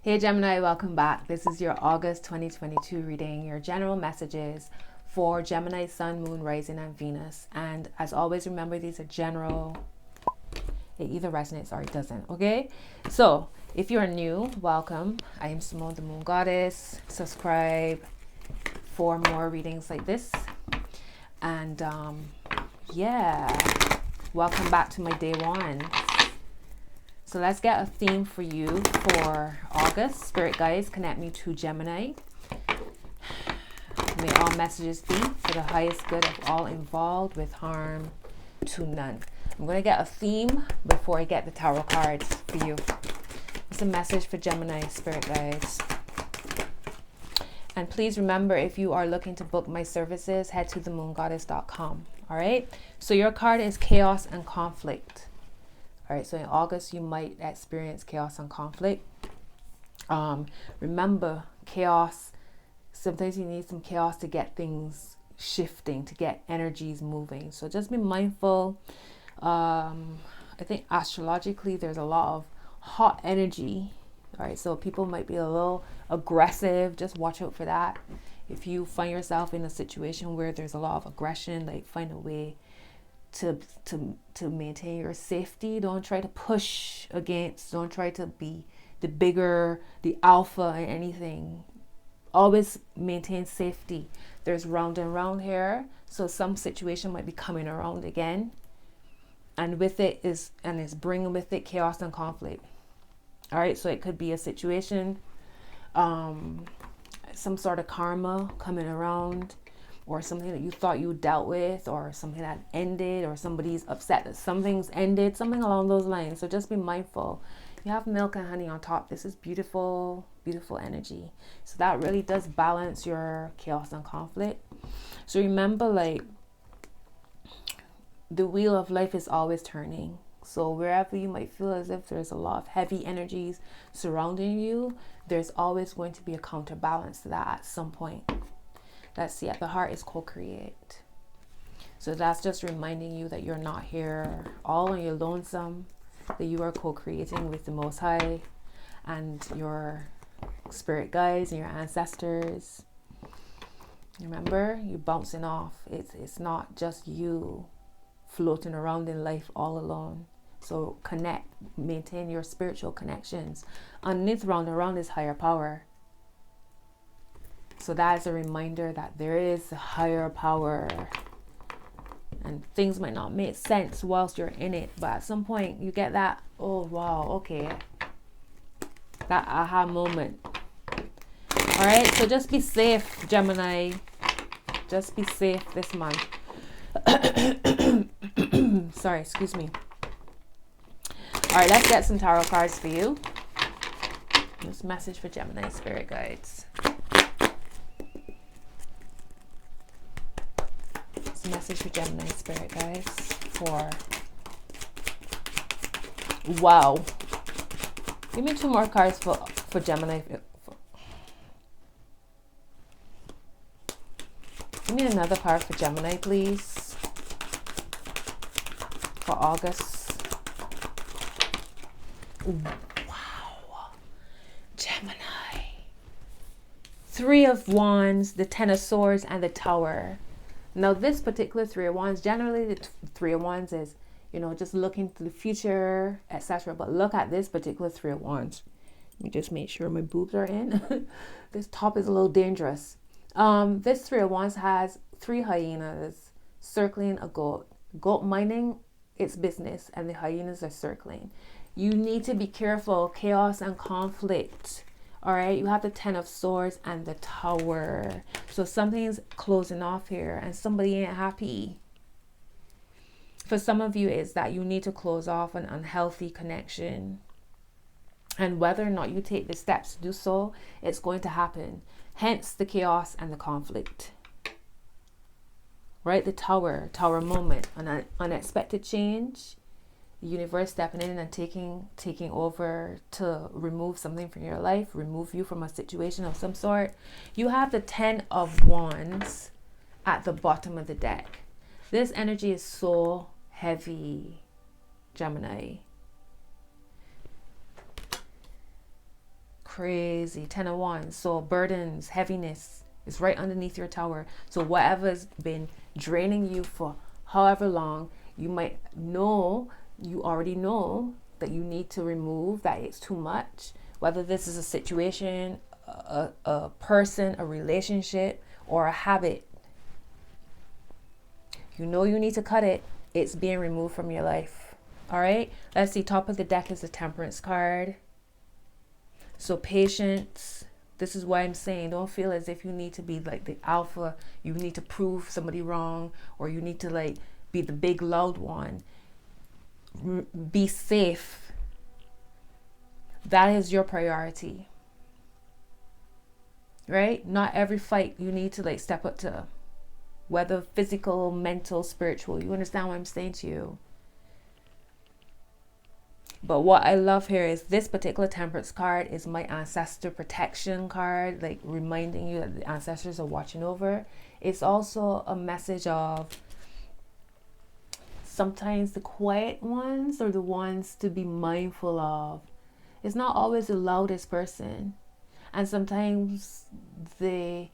Hey Gemini, welcome back. This is your August 2022 reading, your general messages for Gemini, Sun, Moon, Rising, and Venus. And as always, remember these are general. It either resonates or it doesn't, okay? So if you're new, welcome. I am Simone, the Moon Goddess. Subscribe for more readings like this. And yeah, welcome back to my day one. So let's get a theme for you for August. Spirit guides, connect me to Gemini. May all messages be for the highest good of all involved with harm to none. I'm going to get a theme before I get the tarot cards for you. It's a message for Gemini, spirit guides. And please remember, if you are looking to book my services, head to themoongoddess.com. All right. So your card is chaos and conflict. All right, so in August, you might experience chaos and conflict. Remember, chaos, sometimes you need some chaos to get things shifting, to get energies moving. So just be mindful. I think astrologically, there's a lot of hot energy. All right, so people might be a little aggressive. Just watch out for that. If you find yourself in a situation where there's a lot of aggression, like find a way to maintain your safety. Don't try to push against, don't try to be the bigger, the alpha in anything. Always maintain safety. There's round and round here, so some situation might be coming around again, and with it is bringing with it chaos and conflict. All right, so it could be a situation, some sort of karma coming around, or something that you thought you dealt with, or something that ended, or somebody's upset that something's ended, something along those lines. So just be mindful. You have milk and honey on top. This is beautiful, beautiful energy. So that really does balance your chaos and conflict. So remember, like, the wheel of life is always turning. So wherever you might feel as if there's a lot of heavy energies surrounding you, there's always going to be a counterbalance to that at some point. Let's see, at the heart is co-create. So that's just reminding you that you're not here all on your lonesome, that you are co-creating with the Most High and your spirit guides and your ancestors. Remember, you're bouncing off. It's not just you floating around in life all alone. So connect, maintain your spiritual connections. Underneath, round and round is higher power. So that is a reminder that there is a higher power, and things might not make sense whilst you're in it, but at some point you get that, oh wow, okay, that aha moment. All right, so just be safe, Gemini. Just be safe this month. Sorry, excuse me. All right, let's get some tarot cards for you. This message for Gemini spirit guides. Message for Gemini spirit guys for wow. Give me two more cards for Gemini. Give me another card for Gemini, please, for August. Wow. Gemini. Three of Wands, the Ten of Swords, and the Tower. Now, this particular Three of Wands, generally the Three of Wands is, just looking to the future, etc. But look at this particular Three of Wands. Let me just make sure my boobs are in. This top is a little dangerous. This Three of Wands has three hyenas circling a goat. Goat minding its business, and the hyenas are circling. You need to be careful. Chaos and conflict. All right, you have the Ten of Swords and the Tower. So something's closing off here and somebody ain't happy. For some of you, it's that you need to close off an unhealthy connection. And whether or not you take the steps to do so, it's going to happen. Hence the chaos and the conflict. Right, the Tower moment, an unexpected change. The universe stepping in and taking over to remove something from your life, remove you from a situation of some sort. You have the Ten of Wands at the bottom of the deck. This energy is so heavy, Gemini. crazy. 10 of Wands. So burdens, heaviness is right underneath your tower. So whatever's been draining you for however long, you might know, you already know that you need to remove, that it's too much. Whether this is a situation, a person, a relationship, or a habit. You know you need to cut it. It's being removed from your life. All right. Let's see. Top of the deck is the Temperance card. So patience. This is why I'm saying don't feel as if you need to be like the alpha. You need to prove somebody wrong, or you need to like be the big loud one. Be safe. That is your priority. Right? Not every fight you need to like step up to. Whether physical, mental, spiritual. You understand what I'm saying to you? But what I love here is this particular Temperance card is my ancestor protection card, like reminding you that the ancestors are watching over. It's also a message of sometimes the quiet ones are the ones to be mindful of. It's not always the loudest person. And sometimes the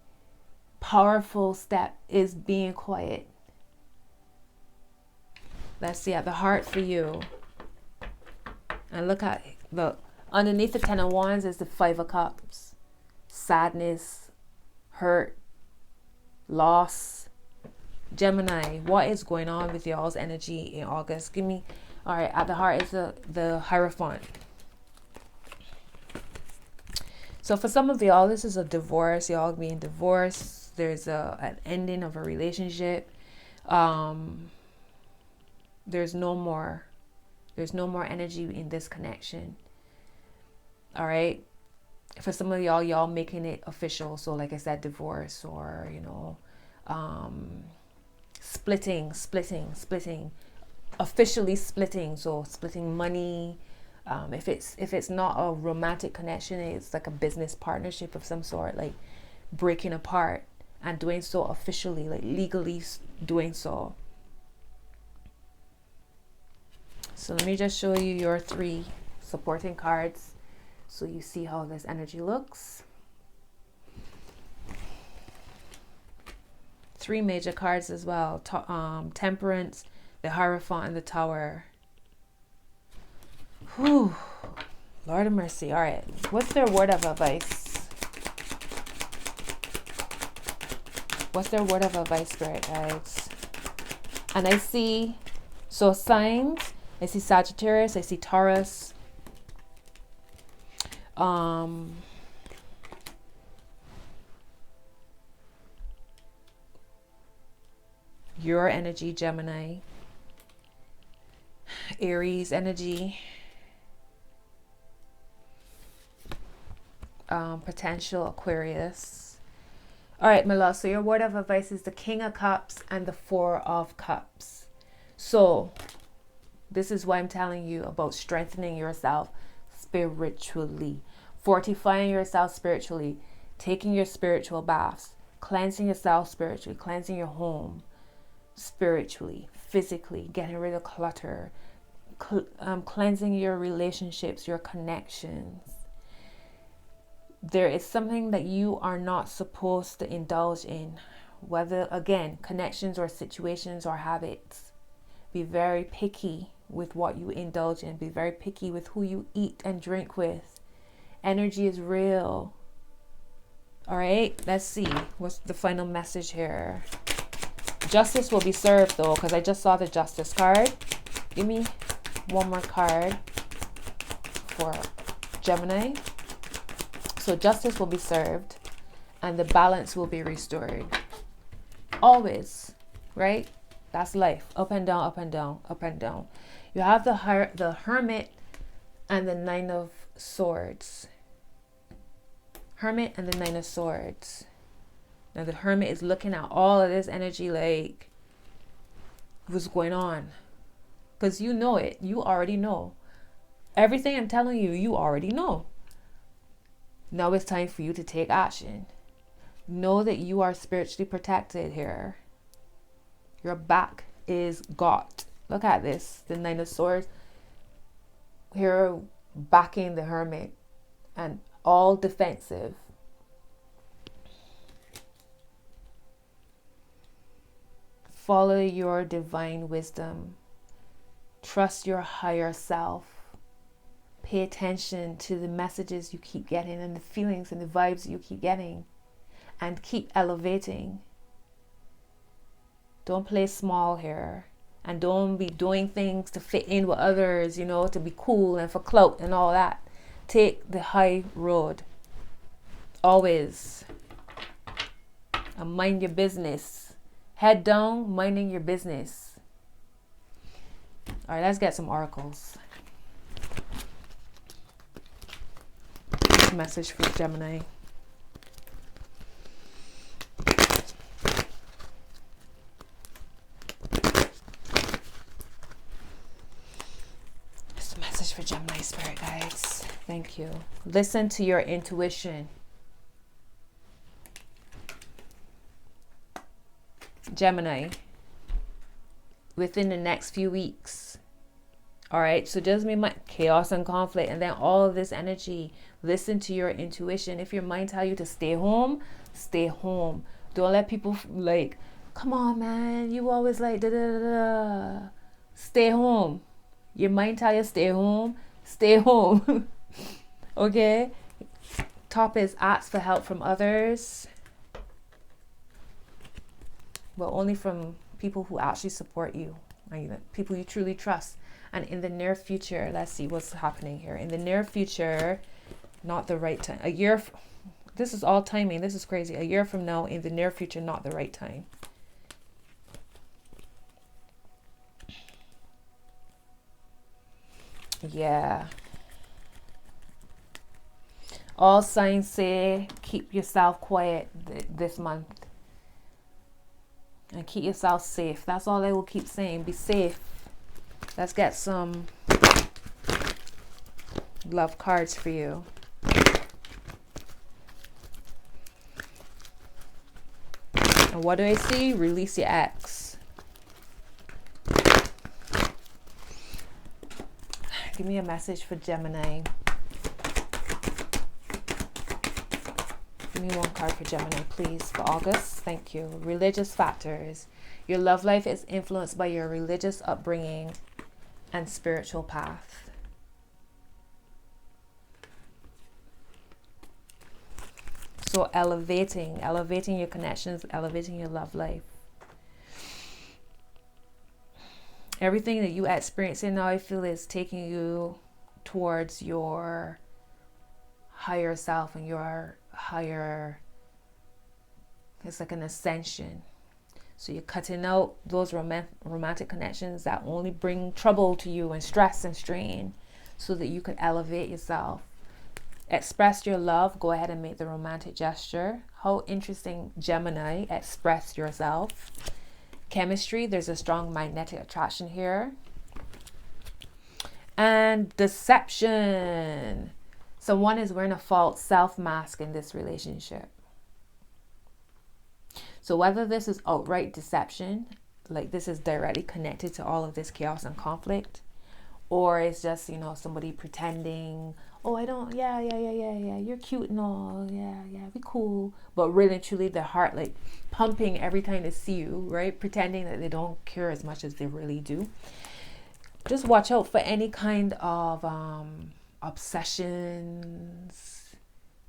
powerful step is being quiet. Let's see at the heart for you. And look underneath the 10 of Wands is the 5 of Cups. Sadness, hurt, loss. Gemini, what is going on with y'all's energy in August? Give me, all right, at the heart is the Hierophant. So for some of y'all, this is a divorce. Y'all being divorced. There's an ending of a relationship. There's no more energy in this connection. All right. For some of y'all making it official. So like I said, divorce, or splitting, officially splitting. So splitting money. If it's not a romantic connection, it's like a business partnership of some sort, like breaking apart and doing so officially, like legally doing so. So let me just show you your 3 supporting cards so you see how this energy looks. 3 major cards as well. Temperance, the Hierophant, and the Tower. Whew. Lord of mercy. All right. What's their word of advice? What's their word of advice, Spirit Guides? And I see, so signs, I see Sagittarius, I see Taurus. Your energy, Gemini. Aries energy. Potential Aquarius. All right, my love. So your word of advice is the King of Cups and the 4 of Cups. So this is why I'm telling you about strengthening yourself spiritually, fortifying yourself spiritually, taking your spiritual baths, cleansing yourself spiritually, cleansing your home spiritually, physically, getting rid of clutter, cleansing your relationships, your connections. There is something that you are not supposed to indulge in, whether, again, connections or situations or habits. Be very picky with what you indulge in. Be very picky with who you eat and drink with. Energy is real. All right, let's see. What's the final message here? Justice will be served, though, because I just saw the Justice card. Give me one more card for Gemini. So justice will be served and the balance will be restored. Always, right? That's life. Up and down, up and down, up and down. You have the Hermit and the 9 of Swords. Hermit and the 9 of Swords. Now the Hermit is looking at all of this energy like, what's going on? Because you know it. You already know. Everything I'm telling you, you already know. Now it's time for you to take action. Know that you are spiritually protected here. Your back is got. Look at this. The 9 of Swords. Here backing the Hermit. And all defensive. Follow your divine wisdom. Trust your higher self. Pay attention to the messages you keep getting and the feelings and the vibes you keep getting, and keep elevating. Don't play small here, and don't be doing things to fit in with others, to be cool and for clout and all that. Take the high road always, and mind your business. Head down, minding your business. All right, let's get some oracles. Message for Gemini. Just a message for Gemini spirit guides. Thank you. Listen to your intuition. Gemini, within the next few weeks. All right, so just be my chaos and conflict, and then all of this energy. Listen to your intuition. If your mind tell you to stay home, stay home. Don't let people like, come on, man, you always like da da da da. Stay home. Your mind tell you stay home, stay home. Okay. Top is ask for help from others, but only from people who actually support you, people you truly trust. And in the near future, let's see what's happening here. In the near future, not the right time. This is all timing. This is crazy. A year from now, in the near future, not the right time. Yeah. All signs say keep yourself quiet this month. And keep yourself safe. That's all they will keep saying. Be safe. Let's get some love cards for you. And what do I see? Release your ex. Give me a message for Gemini. Give me one card for Gemini, please, for August. Thank you. Religious factors. Your love life is influenced by your religious upbringing and spiritual path. So elevating your connections, elevating your love life. Everything that you are experiencing now, I feel, is taking you towards your higher self and your higher, it's like an ascension. So you're cutting out those romantic connections that only bring trouble to you and stress and strain, so that you can elevate yourself. Express your love. Go ahead and make the romantic gesture. How interesting, Gemini. Express yourself. Chemistry. There's a strong magnetic attraction here. And deception. Someone is wearing a false self mask in this relationship. So whether this is outright deception, like this is directly connected to all of this chaos and conflict, or it's just, somebody pretending, oh, I don't, yeah, you're cute and all, yeah, be cool. But really and truly, their heart like pumping every time they see you, right? Pretending that they don't care as much as they really do. Just watch out for any kind of obsessions,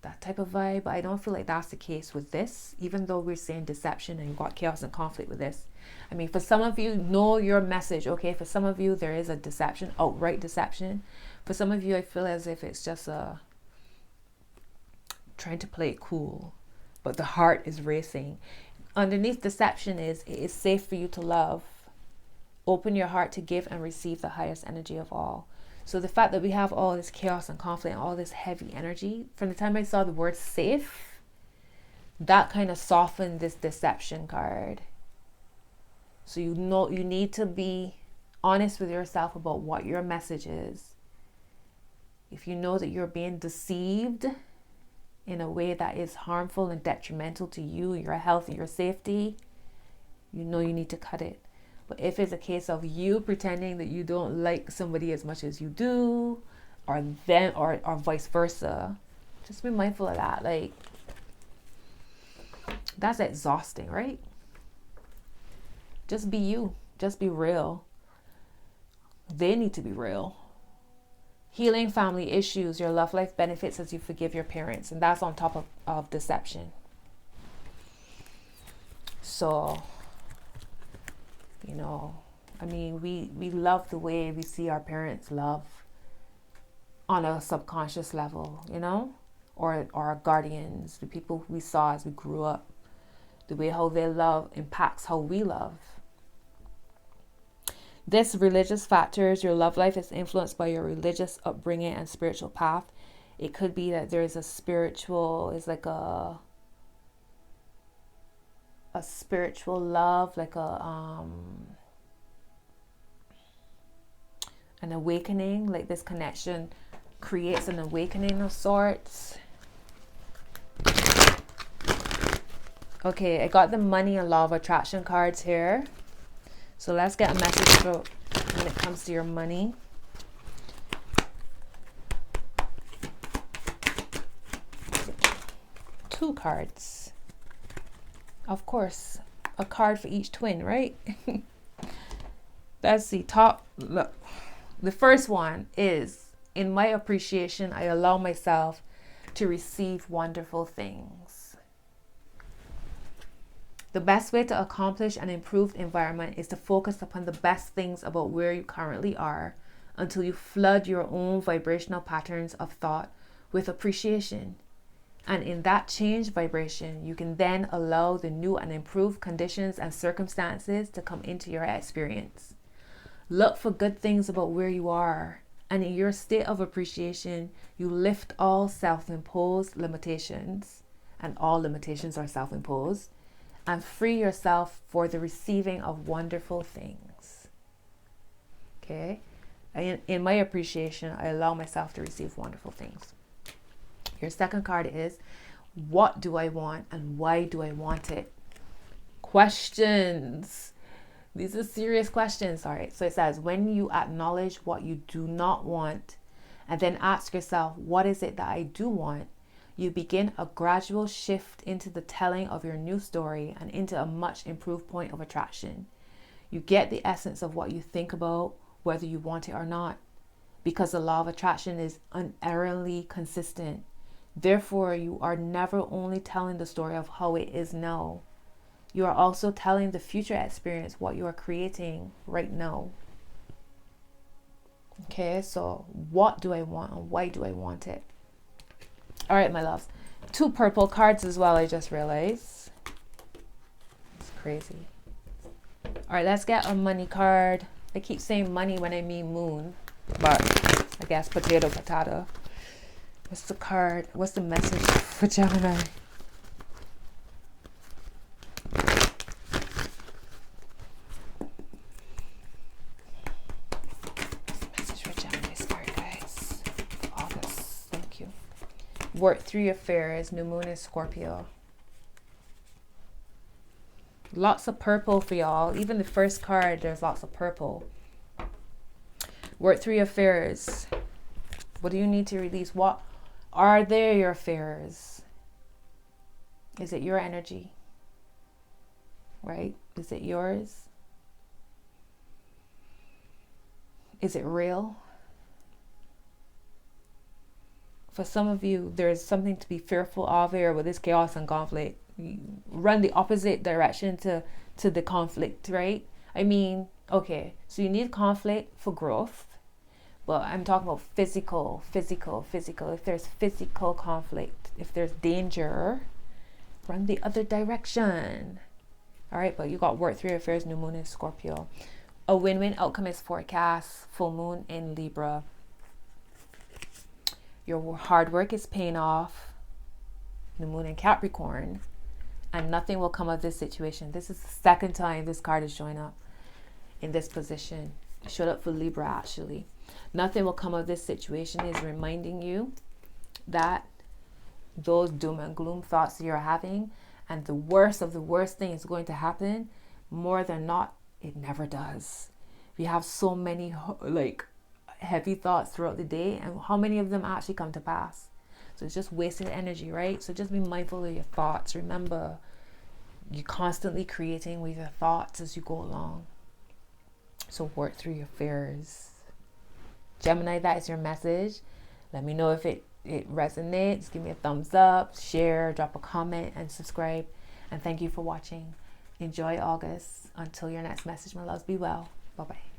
that type of vibe. I don't feel like that's the case with this, even though we're saying deception and you've got chaos and conflict with this. I mean, for some of you, know your message, okay? For some of you, there is a deception, outright deception. For some of you, I feel as if it's just trying to play it cool, but the heart is racing. Underneath deception is, it is safe for you to love. Open your heart to give and receive the highest energy of all. So the fact that we have all this chaos and conflict and all this heavy energy, from the time I saw the word safe, that kind of softened this deception card. So you need to be honest with yourself about what your message is. If you know that you're being deceived in a way that is harmful and detrimental to you, your health, and your safety, you need to cut it. But if it's a case of you pretending that you don't like somebody as much as you do, or vice versa, Just be mindful of that. Like, that's exhausting, right? Just be you. Just be real. They need to be real. Healing family issues. Your love life benefits as you forgive your parents. And that's on top of deception. So, you know, I mean, we love the way we see our parents love on a subconscious level, you know, or our guardians, the people we saw as we grew up. The way how they love impacts how we love. This religious factors, your love life is influenced by your religious upbringing and spiritual path. It could be that there's a spiritual, it's like a spiritual love, like an awakening, like this connection creates an awakening of sorts. Okay, I got the money and law of attraction cards here. So let's get a message about when it comes to your money. Two cards. Of course, a card for each twin, right? That's the top. Look, the first one is, in my appreciation, I allow myself to receive wonderful things. The best way to accomplish an improved environment is to focus upon the best things about where you currently are until you flood your own vibrational patterns of thought with appreciation. And in that changed vibration, you can then allow the new and improved conditions and circumstances to come into your experience. Look for good things about where you are. And in your state of appreciation, you lift all self-imposed limitations, and all limitations are self-imposed, and free yourself for the receiving of wonderful things. Okay? In my appreciation, I allow myself to receive wonderful things. Your second card is, what do I want and why do I want it? Questions. These are serious questions. All right. So it says, when you acknowledge what you do not want and then ask yourself, what is it that I do want? You begin a gradual shift into the telling of your new story and into a much improved point of attraction. You get the essence of what you think about, whether you want it or not, because the law of attraction is unerringly consistent. Therefore, you are never only telling the story of how it is now, you are also telling the future experience what you are creating right now. Okay, so what do I want and why do I want it? All right, my loves. 2 purple cards as well, I just realized. It's crazy. All right, let's get a money card. I keep saying money when I mean moon, but I guess potato. What's the card? What's the message for Gemini? Message for Gemini, Spirit guys. August. Thank you. Work through your fears. New moon is Scorpio. Lots of purple for y'all. Even the first card, there's lots of purple. Work through your fears. What do you need to release? What are there your fears? Is it your energy? Right? Is it yours? Is it real? For some of you, there's something to be fearful of here with this chaos and conflict. You run the opposite direction to the conflict, right? I mean, okay, so you need conflict for growth. But I'm talking about physical. If there's physical conflict, if there's danger, run the other direction. All right, but you got work through your affairs, new moon in Scorpio. A win-win outcome is forecast, full moon in Libra. Your hard work is paying off, new moon in Capricorn, and nothing will come of this situation. This is the second time this card is showing up in this position. It showed up for Libra, actually. Nothing will come of this situation is reminding you that those doom and gloom thoughts you're having and the worst of the worst thing is going to happen, more than not, it never does. We have so many like heavy thoughts throughout the day, and how many of them actually come to pass? So it's just wasted energy, right? So just be mindful of your thoughts. Remember, you're constantly creating with your thoughts as you go along. So work through your fears. Gemini, that is your message. Let me know if it resonates. Give me a thumbs up, share, drop a comment, and subscribe. And thank you for watching. Enjoy August. Until your next message, my loves, be well. Bye-bye.